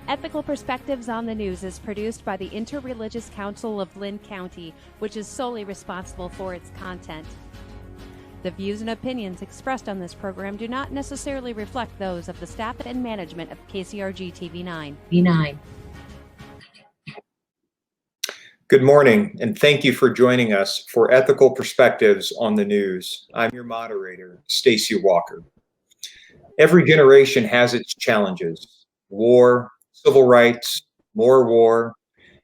Ethical Perspectives on the News is produced by the Interreligious Council of Linn County, which is solely responsible for its content. The views and opinions expressed on this program do not necessarily reflect those of the staff and management of KCRG TV9. Good morning, and thank you for joining us for Ethical Perspectives on the News. I'm your moderator, Stacey Walker. Every generation has its challenges: war, civil rights, more war,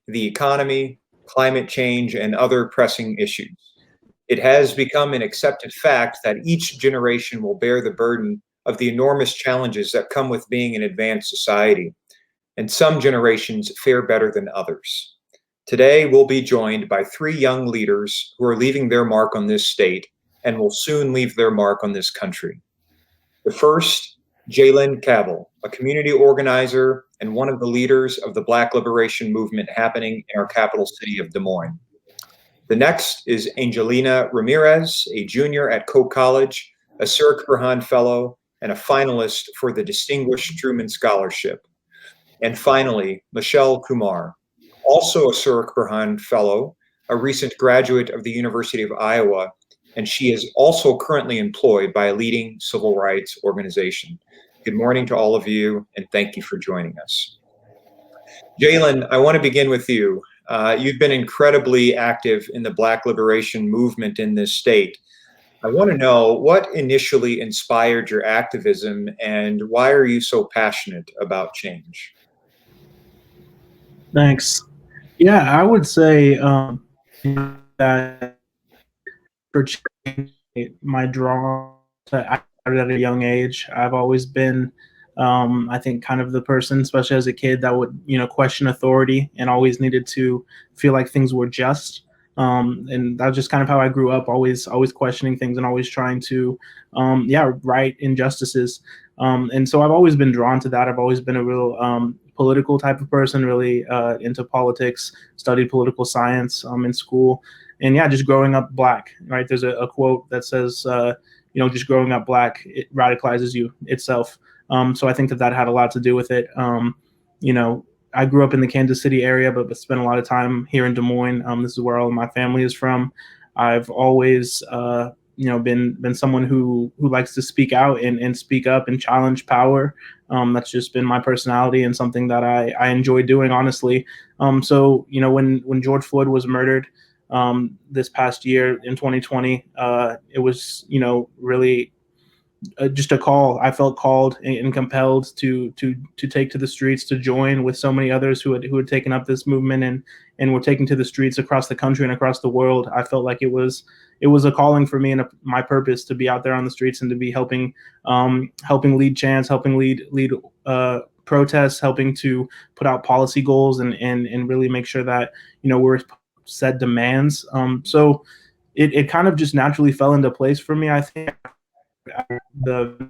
the economy, climate change, and other pressing issues. It has become an accepted fact that each generation will bear the burden of the enormous challenges that come with being an advanced society, and some generations fare better than others. Today, we'll be joined by three young leaders who are leaving their mark on this state and will soon leave their mark on this country. The first, Jaylen Cavil, a community organizer and one of the leaders of the Black liberation movement happening in our capital city of Des Moines. The next is Angelina Ramirez, a junior at Coe College, a Sir Kurhan Fellow, and a finalist for the Distinguished Truman Scholarship. And finally, Michelle Kumar, also a Sir Kurhan Fellow, a recent graduate of the University of Iowa, and she is also currently employed by a leading civil rights organization. Good morning to all of you, and thank you for joining us. Jaylen, I want to begin with you. You've been incredibly active in the Black liberation movement in this state. I want to know what initially inspired your activism and why are you so passionate about change? Thanks. Yeah, I would say that for change, my draw to at a young age. I've always been, I think, kind of the person, especially as a kid, that would, question authority and always needed to feel like things were just. And that's just kind of how I grew up, always questioning things and always trying to, right injustices. And so I've always been drawn to that. I've always been a real political type of person, really into politics, studied political science in school. And yeah, just growing up Black, right? There's a quote that says, just growing up Black, it radicalizes you itself. So I think that had a lot to do with it. I grew up in the Kansas City area, but spent a lot of time here in Des Moines. This is where all of my family is from. I've always, been someone who likes to speak out and speak up and challenge power. That's just been my personality and something that I enjoy doing, honestly. So when George Floyd was murdered this past year in 2020, it was really just a call. I felt called and compelled to take to the streets, to join with so many others who had taken up this movement and were taking to the streets across the country and across the world. I felt like it was a calling for me and my purpose to be out there on the streets and to be helping lead chants, helping lead protests, helping to put out policy goals and really make sure that we're set demands. So it kind of just naturally fell into place for me, I think. The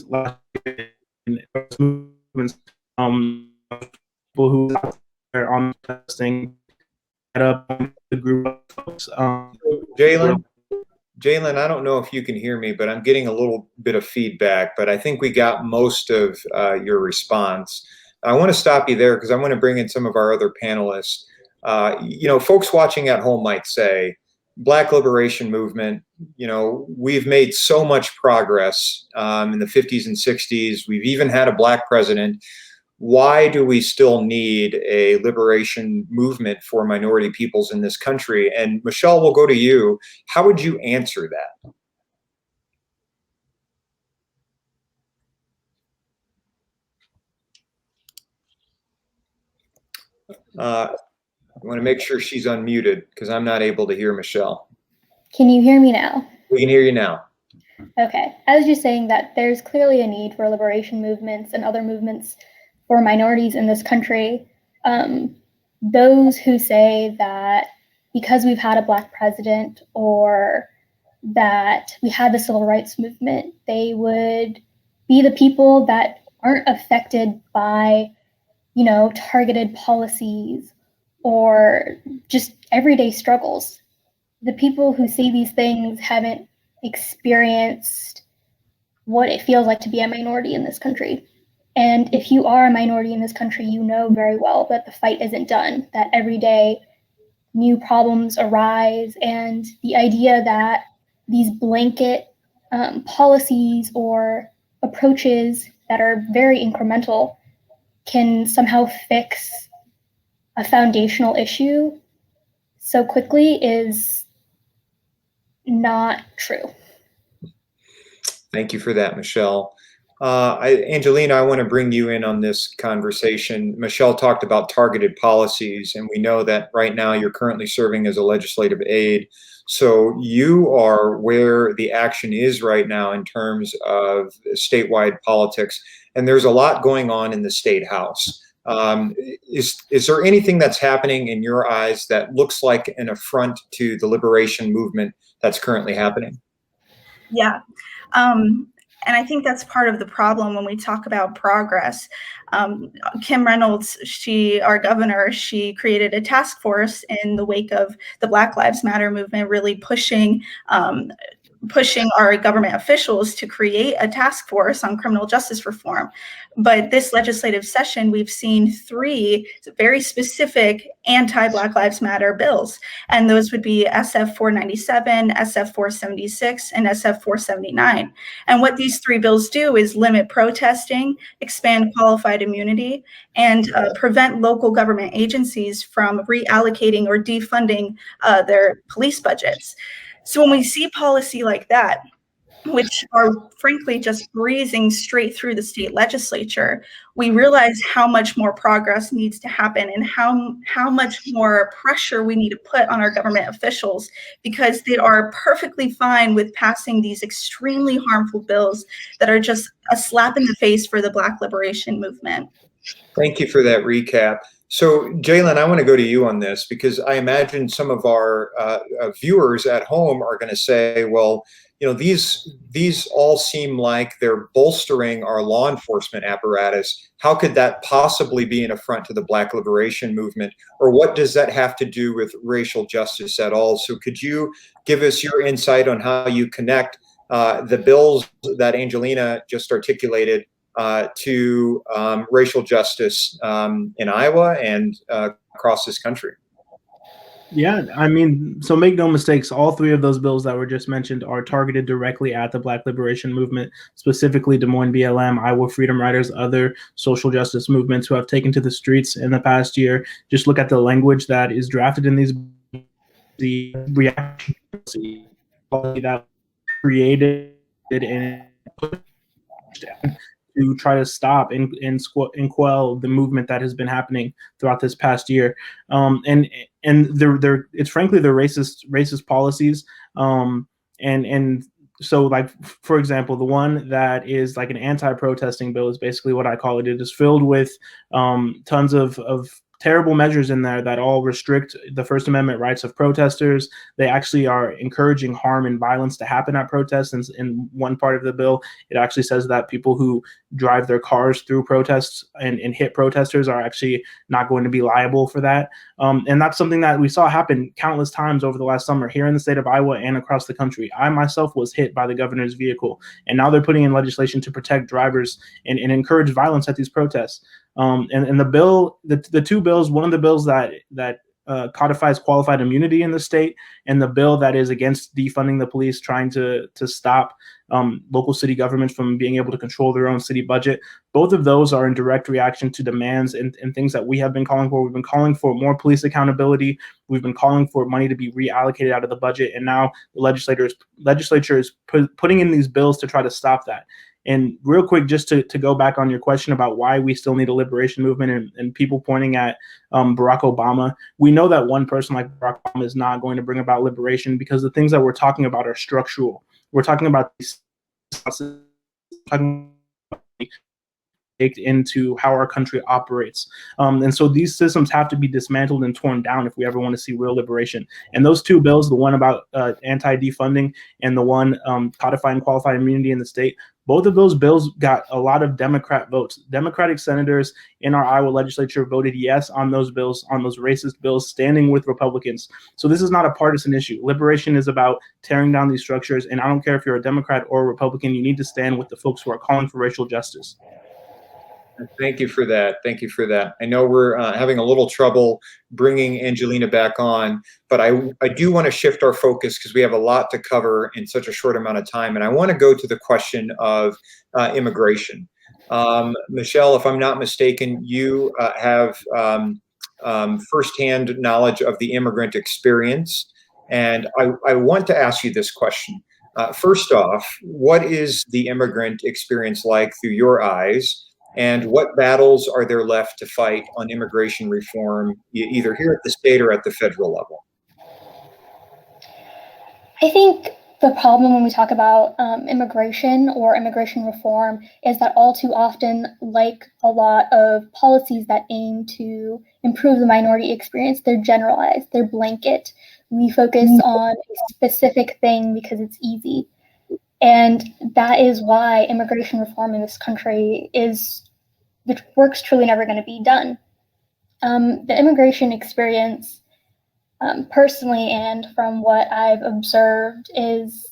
last movements, people who are on testing up the group of folks. Jaylen, I don't know if you can hear me, but I'm getting a little bit of feedback, but I think we got most of your response. I want to stop you there because I want to bring in some of our other panelists. Folks watching at home might say, Black liberation movement, we've made so much progress in the 50s and 60s. We've even had a Black president. Why do we still need a liberation movement for minority peoples in this country? And Michelle, we'll go to you. How would you answer that? I want to make sure she's unmuted because I'm not able to hear Michelle. Can you hear me now? We can hear you now. Okay. I was just saying that there's clearly a need for liberation movements and other movements for minorities in this country. Those who say that because we've had a Black president or that we had the civil rights movement, they would be the people that aren't affected by, targeted policies or just everyday struggles. The people who say these things haven't experienced what it feels like to be a minority in this country. And if you are a minority in this country, you know very well that the fight isn't done, that every day new problems arise, and the idea that these blanket policies or approaches that are very incremental can somehow fix a foundational issue so quickly is not true. Thank you for that, Michelle. Angelina, I want to bring you in on this conversation. Michelle talked about targeted policies, and we know that right now you're currently serving as a legislative aide. So you are where the action is right now in terms of statewide politics, and there's a lot going on in the State House. Is there anything that's happening in your eyes that looks like an affront to the liberation movement that's currently happening? Yeah. And I think that's part of the problem when we talk about progress. Kim Reynolds, our governor, she created a task force in the wake of the Black Lives Matter movement, really pushing our government officials to create a task force on criminal justice reform. But this legislative session, we've seen 3 very specific anti-Black Lives Matter bills. And those would be SF 497, SF 476, and SF 479. And what these 3 bills do is limit protesting, expand qualified immunity, and prevent local government agencies from reallocating or defunding their police budgets. So when we see policy like that, which are frankly just breezing straight through the state legislature, we realize how much more progress needs to happen and how much more pressure we need to put on our government officials, because they are perfectly fine with passing these extremely harmful bills that are just a slap in the face for the Black liberation movement. Thank you for that recap. So, Jaylen, I want to go to you on this, because I imagine some of our viewers at home are going to say, well, you know, these all seem like they're bolstering our law enforcement apparatus. How could that possibly be an affront to the Black liberation movement? Or what does that have to do with racial justice at all? So could you give us your insight on how you connect the bills that Angelina just articulated to racial justice in Iowa and across this country? Yeah, I mean, so make no mistakes, all 3 of those bills that were just mentioned are targeted directly at the Black liberation movement, specifically Des Moines BLM, Iowa Freedom Riders, other social justice movements who have taken to the streets in the past year. Just look at the language that is drafted in these, the reaction that created and to try to stop and quell the movement that has been happening throughout this past year, and it's frankly the racist policies, and so, like, for example, the one that is like an anti-protesting bill is basically what I call it. It is filled with tons of terrible measures in there that all restrict the First Amendment rights of protesters. They actually are encouraging harm and violence to happen at protests. And in one part of the bill, it actually says that people who drive their cars through protests and hit protesters are actually not going to be liable for that. And that's something that we saw happen countless times over the last summer here in the state of Iowa and across the country. I myself was hit by the governor's vehicle, and now they're putting in legislation to protect drivers and encourage violence at these protests. And the bill, the 2 bills, one of the bills that codifies qualified immunity in the state, and the bill that is against defunding the police, trying to stop local city governments from being able to control their own city budget. Both of those are in direct reaction to demands and things that we have been calling for. We've been calling for more police accountability. We've been calling for money to be reallocated out of the budget. And now the legislature is putting in these bills to try to stop that. And real quick, just to go back on your question about why we still need a liberation movement and people pointing at Barack Obama, we know that one person like Barack Obama is not going to bring about liberation, because the things that we're talking about are structural. We're talking about these baked into how our country operates. And so these systems have to be dismantled and torn down if we ever want to see real liberation. And those 2 bills, the one about anti-defunding and the one codifying qualified immunity in the state, both of those bills got a lot of Democrat votes. Democratic senators in our Iowa legislature voted yes on those bills, on those racist bills, standing with Republicans. So this is not a partisan issue. Liberation is about tearing down these structures. And I don't care if you're a Democrat or a Republican, you need to stand with the folks who are calling for racial justice. Thank you for that. Thank you for that. I know we're having a little trouble bringing Angelina back on, but I do want to shift our focus because we have a lot to cover in such a short amount of time. And I want to go to the question of immigration. Michelle, if I'm not mistaken, you have firsthand knowledge of the immigrant experience. And I want to ask you this question. First off, what is the immigrant experience like through your eyes? And what battles are there left to fight on immigration reform, either here at the state or at the federal level? I think the problem when we talk about immigration or immigration reform is that all too often, like a lot of policies that aim to improve the minority experience, they're generalized, they're blanket. We focus on a specific thing because it's easy. And that is why immigration reform in this country the work's truly never going to be done. The immigration experience, personally, and from what I've observed, is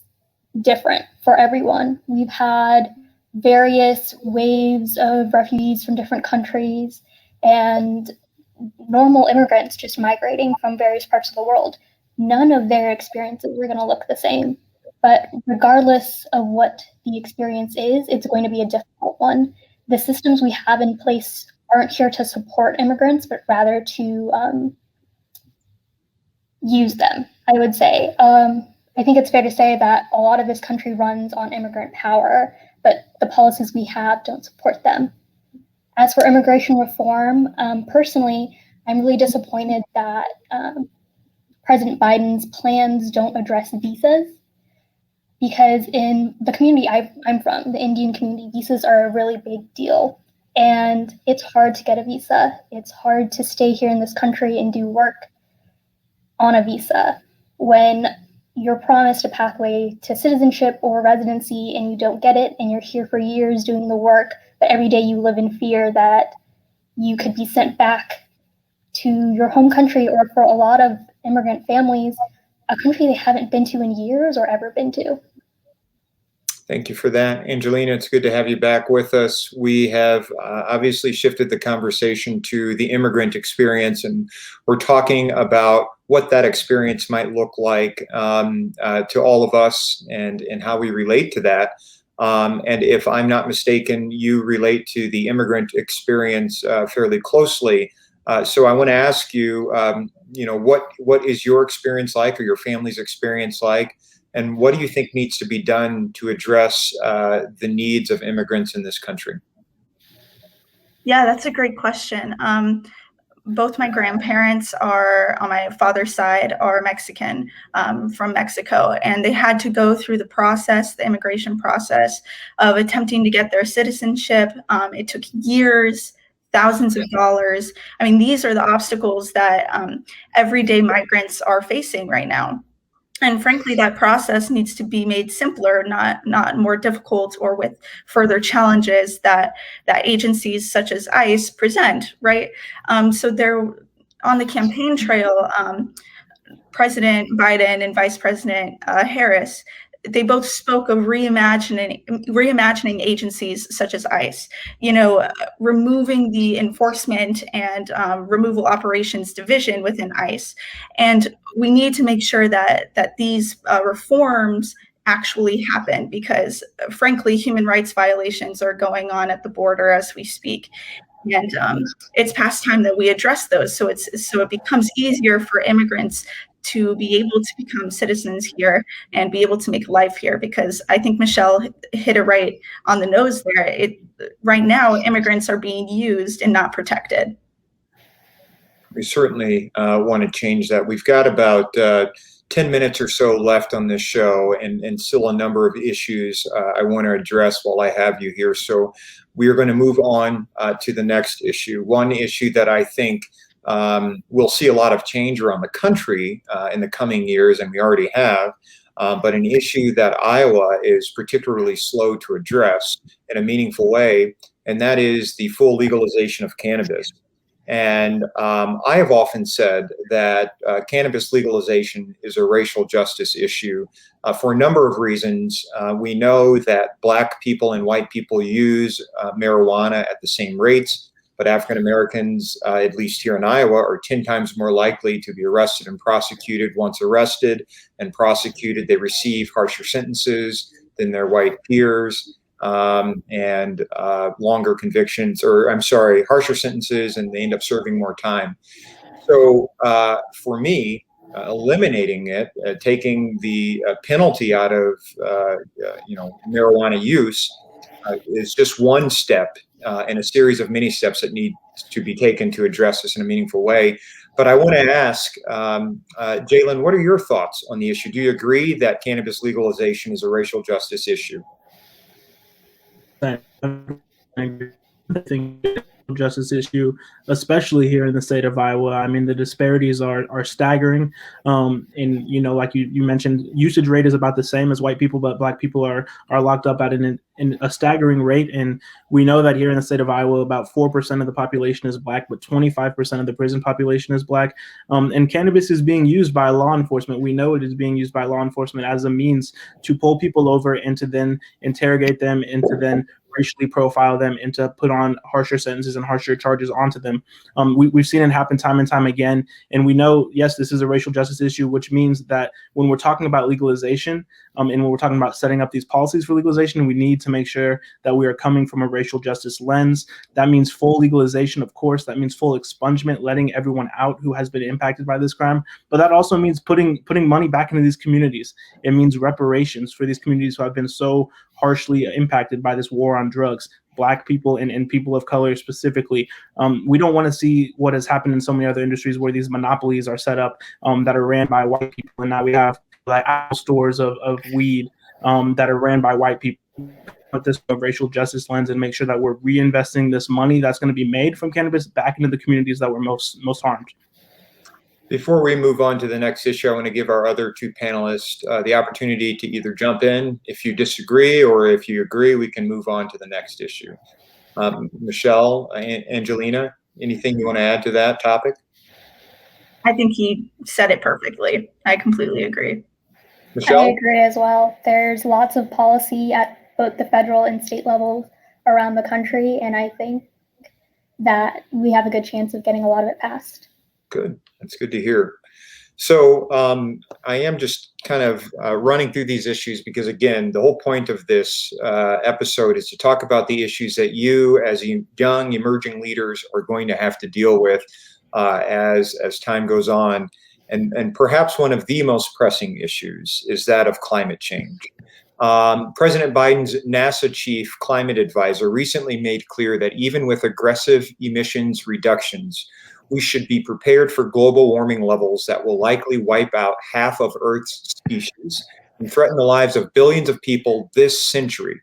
different for everyone. We've had various waves of refugees from different countries and normal immigrants just migrating from various parts of the world. None of their experiences are going to look the same. But regardless of what the experience is, it's going to be a difficult one. The systems we have in place aren't here to support immigrants, but rather to use them, I would say. I think it's fair to say that a lot of this country runs on immigrant power, but the policies we have don't support them. As for immigration reform, personally, I'm really disappointed that President Biden's plans don't address visas, because in the community I'm from, the Indian community, visas are a really big deal. And it's hard to get a visa. It's hard to stay here in this country and do work on a visa when you're promised a pathway to citizenship or residency and you don't get it, and you're here for years doing the work, but every day you live in fear that you could be sent back to your home country, or for a lot of immigrant families, a country they haven't been to in years or ever been to. Thank you for that. Angelina, it's good to have you back with us. We have obviously shifted the conversation to the immigrant experience, and we're talking about what that experience might look like to all of us and how we relate to that. And if I'm not mistaken, you relate to the immigrant experience fairly closely. So I want to ask you, what is your experience like, or your family's experience like? And what do you think needs to be done to address the needs of immigrants in this country? Yeah, that's a great question. Both my grandparents are, on my father's side, are Mexican, from Mexico, and they had to go through the immigration process of attempting to get their citizenship. It took years, thousands of dollars. I mean, these are the obstacles that everyday migrants are facing right now. And frankly, that process needs to be made simpler, not more difficult, or with further challenges that agencies such as ICE present, right? So they're on the campaign trail. President Biden and Vice President Harris, they both spoke of reimagining agencies such as ICE, removing the enforcement and removal operations division within ICE. And we need to make sure that these reforms actually happen, because frankly, human rights violations are going on at the border as we speak. And it's past time that we address those, so it becomes easier for immigrants to be able to become citizens here and be able to make life here. Because I think Michelle hit it right on the nose there. Right now, immigrants are being used and not protected. We certainly want to change that. We've got about 10 minutes or so left on this show, and still a number of issues I want to address while I have you here. So we are going to move on to the next issue. One issue that I think we'll see a lot of change around the country in the coming years, and we already have, but an issue that Iowa is particularly slow to address in a meaningful way, and that is the full legalization of cannabis. And I have often said that cannabis legalization is a racial justice issue for a number of reasons. We know that Black people and white people use marijuana at the same rates, but African Americans, at least here in Iowa, are 10 times more likely to be arrested and prosecuted. Once arrested and prosecuted, they receive harsher sentences than their white peers. And longer convictions, or I'm sorry, harsher sentences, and they end up serving more time. So for me, eliminating it, taking the penalty out of marijuana use is just one step in a series of many steps that need to be taken to address this in a meaningful way. But I want to ask, Jaylen, what are your thoughts on the issue? Do you agree that cannabis legalization is a racial justice issue? I think justice issue, especially here in the state of Iowa. I mean, the disparities are staggering. And like you mentioned, usage rate is about the same as white people, but Black people are locked up at in a staggering rate. And we know that here in the state of Iowa, about 4% of the population is Black, but 25% of the prison population is Black. And cannabis is being used by law enforcement. We know it is being used by law enforcement as a means to pull people over and to then interrogate them and to then racially profile them and to put on harsher sentences and harsher charges onto them. We've seen it happen time and time again. And we know, yes, this is a racial justice issue, which means that when we're talking about legalization and when we're talking about setting up these policies for legalization, we need to make sure that we are coming from a racial justice lens. That means full legalization, of course. That means full expungement, letting everyone out who has been impacted by this crime. But that also means putting money back into these communities. It means reparations for these communities who have been so harshly impacted by this war on drugs, Black people and people of color specifically. We don't want to see what has happened in so many other industries where these monopolies are set up that are ran by white people. And now we have like stores of weed that are ran by white people. Put this racial justice lens and make sure that we're reinvesting this money that's going to be made from cannabis back into the communities that were most harmed. Before we move on to the next issue, I want to give our other two panelists the opportunity to either jump in if you disagree, or if you agree, we can move on to the next issue. Michelle, Angelina, anything you want to add to that topic? I think he said it perfectly. I completely agree. Michelle? I agree as well. There's lots of policy at both the federal and state levels around the country, and I think that we have a good chance of getting a lot of it passed. Good. That's good to hear. So I am just kind of running through these issues because, again, the whole point of this episode is to talk about the issues that you, as young emerging leaders, are going to have to deal with as time goes on. And perhaps one of the most pressing issues is that of climate change. President Biden's NASA chief climate advisor recently made clear that even with aggressive emissions reductions, we should be prepared for global warming levels that will likely wipe out half of Earth's species and threaten the lives of billions of people this century.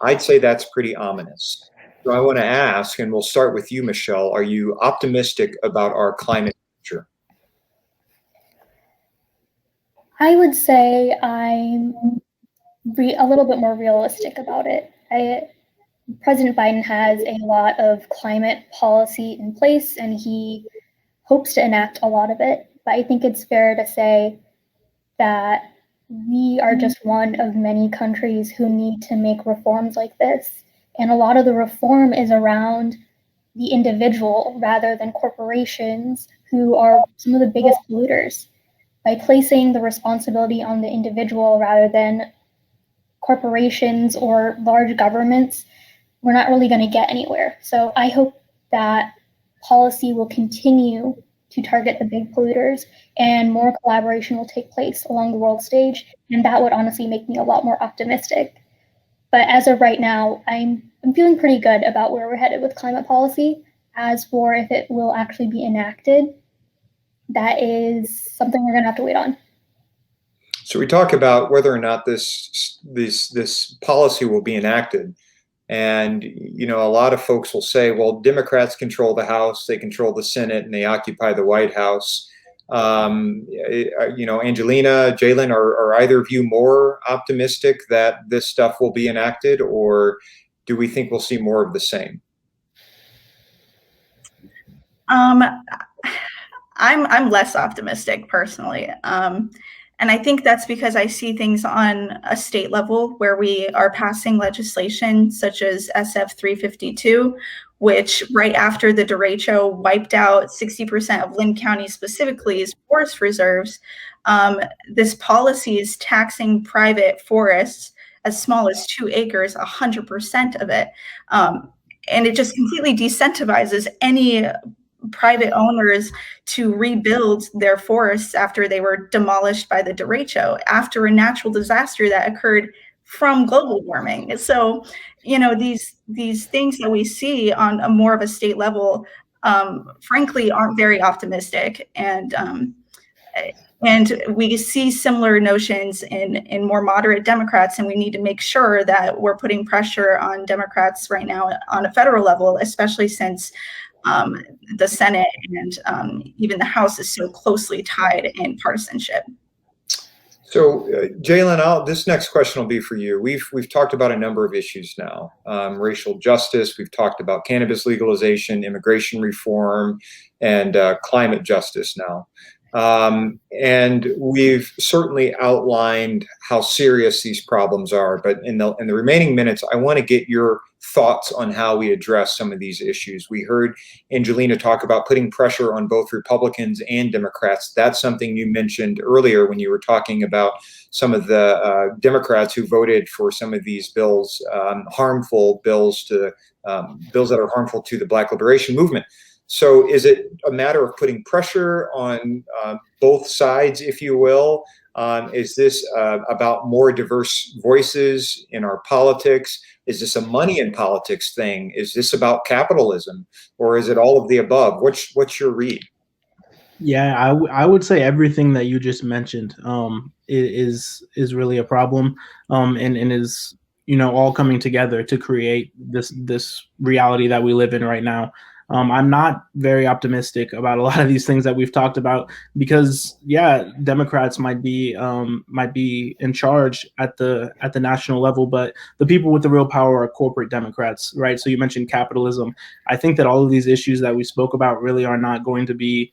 I'd say that's pretty ominous. So I want to ask, and we'll start with you, Michelle, are you optimistic about our climate future? I would say I'm a little bit more realistic about it. President Biden has a lot of climate policy in place, and he hopes to enact a lot of it. But I think it's fair to say that we are just one of many countries who need to make reforms like this. And a lot of the reform is around the individual rather than corporations, who are some of the biggest polluters. By placing the responsibility on the individual rather than corporations or large governments, we're not really going to get anywhere. So I hope that policy will continue to target the big polluters and more collaboration will take place along the world stage. And that would honestly make me a lot more optimistic. But as of right now, I'm feeling pretty good about where we're headed with climate policy. As for if it will actually be enacted, that is something we're going to have to wait on. So we talk about whether or not this policy will be enacted. And, you know, a lot of folks will say, well, Democrats control the House, they control the Senate, and they occupy the White House. You know, Angelina, Jaylen, are either of you more optimistic that this stuff will be enacted, or do we think we'll see more of the same? Um, I'm less optimistic personally. And I think that's because I see things on a state level where we are passing legislation such as SF 352, which right after the derecho wiped out 60% of Linn County specifically's forest reserves. This policy is taxing private forests as small as 2 acres, 100% of it. And it just completely decentivizes any private owners to rebuild their forests after they were demolished by the derecho after a natural disaster that occurred from global warming. So, you know, these things that we see on a more of a state level, frankly, aren't very optimistic. And we see similar notions in more moderate Democrats, and we need to make sure that we're putting pressure on Democrats right now on a federal level, especially since the Senate and even the House is so closely tied in partisanship. So, Jaylen, this next question will be for you. We've talked about a number of issues now: racial justice. We've talked about cannabis legalization, immigration reform, and climate justice now. And we've certainly outlined how serious these problems are. But in the remaining minutes, I want to get your thoughts on how we address some of these issues. We heard Angelina talk about putting pressure on both Republicans and Democrats. That's something you mentioned earlier when you were talking about some of the Democrats who voted for some of these bills, harmful bills that are harmful to the Black liberation movement. So is it a matter of putting pressure on both sides, if you will? Is this about more diverse voices in our politics? Is this a money in politics thing? Is this about capitalism, or is it all of the above? What's your read? Yeah, I would say everything that you just mentioned is really a problem, and is, you know, all coming together to create this reality that we live in right now. I'm not very optimistic about a lot of these things that we've talked about because, yeah, Democrats might be in charge at the national level, but the people with the real power are corporate Democrats, right? So you mentioned capitalism. I think that all of these issues that we spoke about really are not going to be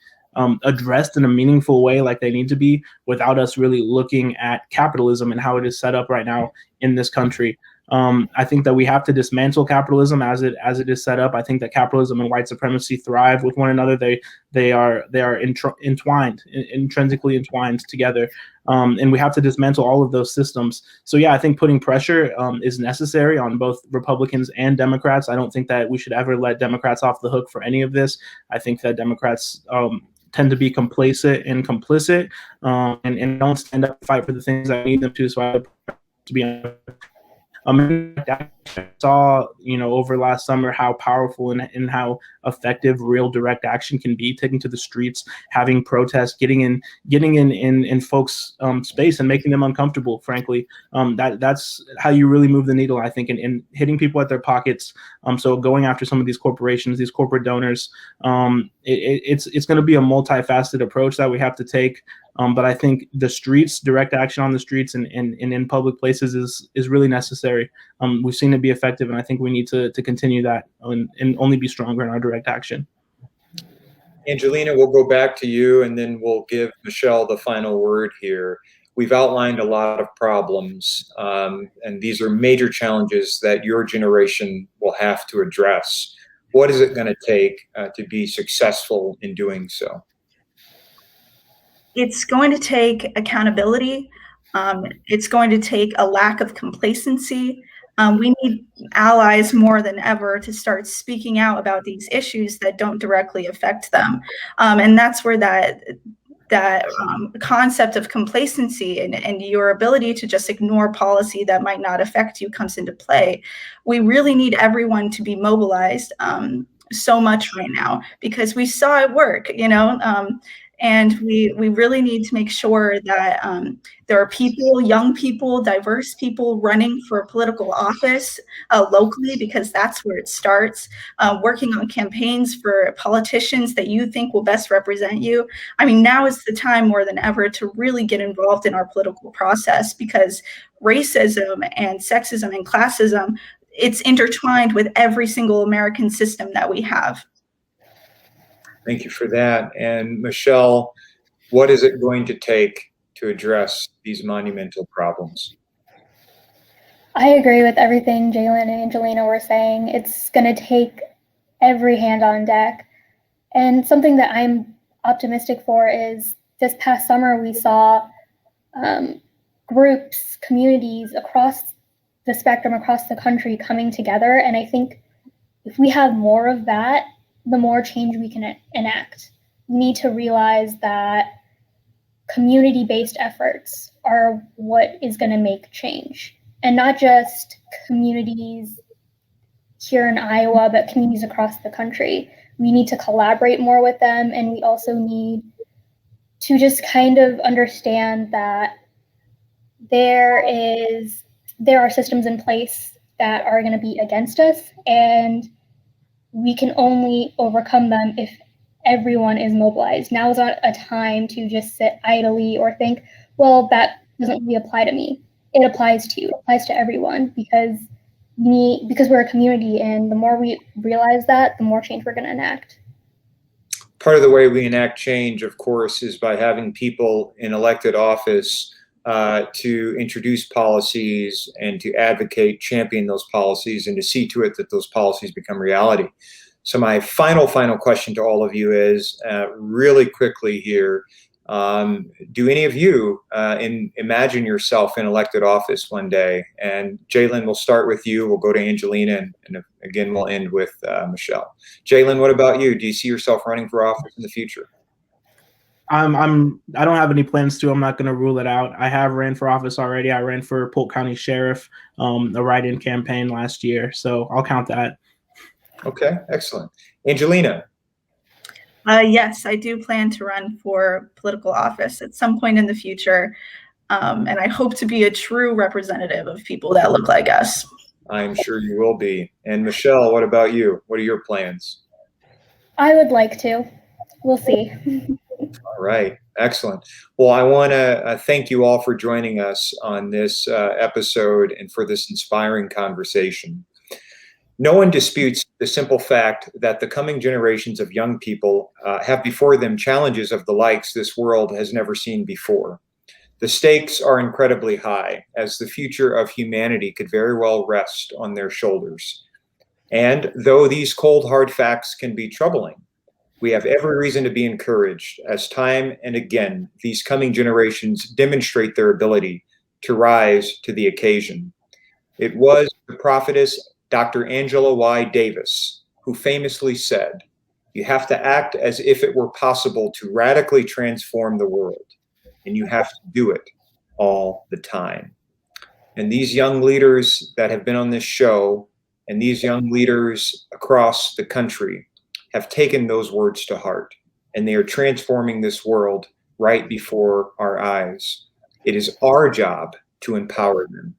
addressed in a meaningful way like they need to be without us really looking at capitalism and how it is set up right now in this country. I think that we have to dismantle capitalism as it is set up. I think that capitalism and white supremacy thrive with one another. They are entwined, intrinsically entwined together, and we have to dismantle all of those systems. So yeah, I think putting pressure is necessary on both Republicans and Democrats. I don't think that we should ever let Democrats off the hook for any of this. I think that Democrats tend to be complacent and complicit, and don't stand up and fight for the things that we need them to. So I to be I saw, you know, over last summer how powerful and how effective real direct action can be, taking to the streets, having protests, getting in folks' space and making them uncomfortable, frankly. That's how you really move the needle, I think, and hitting people at their pockets. So going after some of these corporations, these corporate donors, it's going to be a multifaceted approach that we have to take. But I think the streets, direct action on the streets and in public places is really necessary. We've seen it be effective, and I think we need to continue that and only be stronger in our direct action. Angelina, we'll go back to you, and then we'll give Michelle the final word here. We've outlined a lot of problems, and these are major challenges that your generation will have to address. What is it going to take to be successful in doing so? It's going to take accountability. It's going to take a lack of complacency. We need allies more than ever to start speaking out about these issues that don't directly affect them. And that's where that concept of complacency and your ability to just ignore policy that might not affect you comes into play. We really need everyone to be mobilized so much right now because we saw it work, you know. And we really need to make sure that there are people, young people, diverse people running for political office locally, because that's where it starts. Working on campaigns for politicians that you think will best represent you. I mean, now is the time more than ever to really get involved in our political process, because racism and sexism and classism, it's intertwined with every single American system that we have. Thank you for that. And Michelle, what is it going to take to address these monumental problems? I agree with everything Jaylen and Angelina were saying. It's going to take every hand on deck. And something that I'm optimistic for is this past summer we saw groups, communities across the spectrum, across the country coming together. And I think if we have more of that, the more change we can enact. We need to realize that community-based efforts are what is going to make change. And not just communities here in Iowa, but communities across the country. We need to collaborate more with them, and we also need to just kind of understand that there are systems in place that are going to be against us, and we can only overcome them if everyone is mobilized. Now is not a time to just sit idly or think, well, that doesn't really apply to me. It applies to you. It applies to everyone because we're a community, and the more we realize that, the more change we're going to enact. Part of the way we enact change, of course, is by having people in elected office to introduce policies and to advocate, champion those policies, and to see to it that those policies become reality. So my final question to all of you is, really quickly here, do any of you imagine yourself in elected office one day? And Jaylen, we'll start with you. We'll go to Angelina, and again, we'll end with Michelle. Jaylen, what about you? Do you see yourself running for office in the future? I don't have any plans to. I'm not going to rule it out. I have ran for office already. I ran for Polk County Sheriff, a write-in campaign last year. So I'll count that. Okay, excellent. Angelina. Yes, I do plan to run for political office at some point in the future. And I hope to be a true representative of people that look like us. I'm sure you will be. And Michelle, what about you? What are your plans? I would like to. We'll see. All right, excellent. Well, I want to thank you all for joining us on this episode and for this inspiring conversation. No one disputes the simple fact that the coming generations of young people have before them challenges of the likes this world has never seen before. The stakes are incredibly high, as the future of humanity could very well rest on their shoulders. And though these cold, hard facts can be troubling, we have every reason to be encouraged as time and again these coming generations demonstrate their ability to rise to the occasion. It was the prophetess Dr. Angela Y. Davis who famously said, "You have to act as if it were possible to radically transform the world, and you have to do it all the time." And these young leaders that have been on this show and these young leaders across the country have taken those words to heart, and they are transforming this world right before our eyes. It is our job to empower them.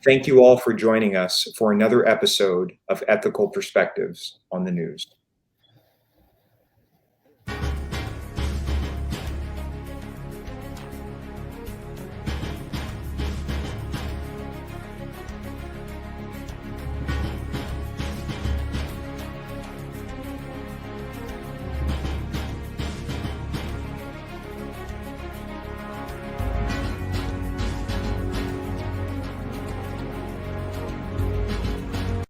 Thank you all for joining us for another episode of Ethical Perspectives on the News.